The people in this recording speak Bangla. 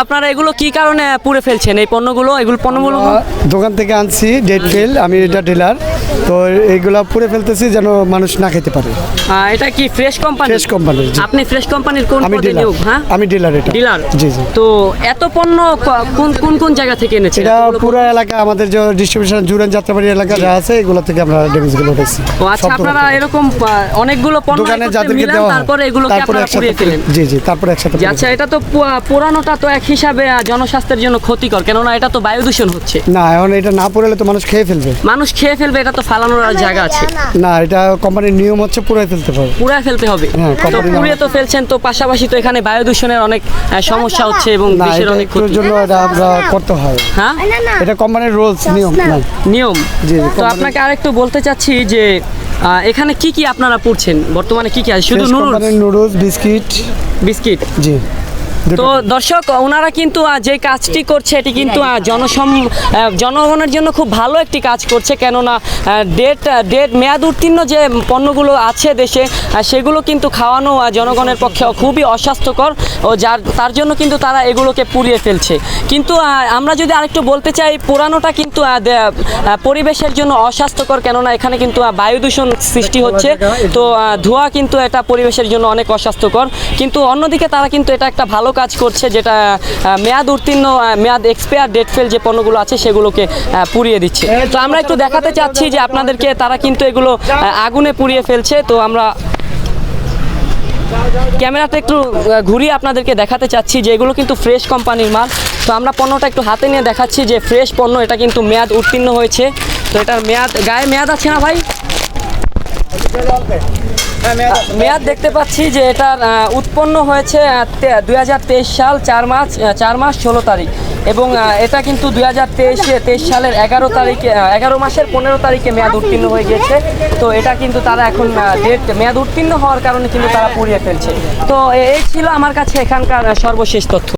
আপনারা এগুলো কি কারণে পুড়ে ফেলছেন এই পণ্যগুলো? পণ্যগুলো দোকান থেকে আনছি ডেট ফেল, আমি এটা ডিলার, তো এইগুলা পুড়ে ফেলতেছি যেন মানুষ না খেতে পারে। এটা কি ফ্রেশ কোম্পানি? Fresh company. আপনি ফ্রেশ কোম্পানির কোন আমি পদে ডিলার। নিয়োগ? হ্যাঁ, আমি ডিলার। এটা ডিলার। জি জি। তো এত পণ্য কোন কোন কোন জায়গা থেকে এনেছেন? এটা পুরো এলাকা আমাদের যে ডিস্ট্রিবিউশন জুরান যাত্রাবাড়ি এলাকা যা আছে এগুলো থেকে আমরা ড্যামেজগুলো উঠাইছি। ও আচ্ছা, আপনারা এরকম অনেকগুলো পণ্য দোকানে যাদেরকে মিলান, দেওয়া তারপরে এগুলোকে তারপরে আপনারা পুড়িয়ে ফেলেন? জি জি, তারপরে একসাথে। আচ্ছা, এটা তো পুরানোটা তো এক হিসাবে জনস্বাস্থ্যের জন্য ক্ষতিকর, কেননা এটা তো বায়ু দূষণ হচ্ছে। না, এখন এটা না পুড়ালে তো মানুষ খেয়ে ফেলবে। মানুষ খেয়ে ফেলবে, এটা তো ফালানোর আর জায়গা আছে না, এটা কোম্পানির নিয়ম হচ্ছে পুড়াই ফেলতে হবে। পুড়ায় ফেলতে হবে। হ্যাঁ, তো কোম্পানির পুড়িয়ে তো ফেলছেন, তো পাশাপাশি তো এখানে বায়ু দূষণের অনেক সমস্যা হচ্ছে এবং না, দেশের অনেক এটার ক্ষতি। জন্য এটা আমরা করতে হয়। হ্যাঁ, এটা কোম্পানির রুলস, নিয়ম না। নিয়ম। জি, তো কোম্পানি- আপনাকে আরেকটু বলতে চাচ্ছি যে এখানে কি কি আপনারা পুড়ছেন বর্তমানে? কি কি আছে? শুধু ফ্রেশ নুডলস, কোম্পানির নুডলস, বিস্কিট। বিস্কিট। জি। তো দর্শক, ওনারা কিন্তু যে কাজটি করছে এটি কিন্তু জনগণের জন্য খুব ভালো একটি কাজ করছে, কেননা ডেট মেয়াদ উত্তীর্ণ যে পণ্যগুলো আছে দেশে সেগুলো কিন্তু খাওয়ানো জনগণের পক্ষে খুবই অস্বাস্থ্যকর, ও তার জন্য কিন্তু তারা এগুলোকে পুড়িয়ে ফেলছে। কিন্তু আমরা যদি আরেকটু বলতে চাই, পোড়ানোটা কিন্তু পরিবেশের জন্য অস্বাস্থ্যকর, কেননা এখানে কিন্তু বায়ু দূষণ সৃষ্টি হচ্ছে। তো ধোঁয়া কিন্তু এটা পরিবেশের জন্য অনেক অস্বাস্থ্যকর। কিন্তু অন্যদিকে তারা কিন্তু এটা একটা ভালো কাজ করছে, যেটা মেয়াদ উত্তীর্ণ, মেয়াদ এক্সপায়ার ডেট ফেল যে পণ্যগুলো আছে সেগুলোকে পুড়িয়ে দিচ্ছে। তো আমরা একটু দেখাতে চাচ্ছি যে আপনাদেরকে তারা কিন্তু এগুলো আগুনে পুড়িয়ে ফেলছে। তো আমরা ক্যামেরাটা একটু ঘুরিয়ে আপনাদেরকে দেখাতে চাচ্ছি যে এগুলো কিন্তু ফ্রেশ কোম্পানির মাল। তো আমরা পণ্যটা একটু হাতে নিয়ে দেখাচ্ছি যে ফ্রেশ পণ্য, এটা কিন্তু মেয়াদ উত্তীর্ণ হয়েছে। তো এটার গায়ে মেয়াদ আছে না ভাই? মেয়াদ দেখতে পাচ্ছি যে এটার উৎপন্ন হয়েছে 2023 সাল 4 মাস 16 তারিখ, এবং এটা কিন্তু 2023 সালের 11 মাসের 15 তারিখে মেয়াদ উত্তীর্ণ হয়ে গেছে। তো এটা কিন্তু তারা এখন মেয়াদ উত্তীর্ণ হওয়ার কারণে কিন্তু তারা পুড়িয়ে ফেলছে। তো এই ছিল আমার কাছে এখানকার সর্বশেষ তথ্য।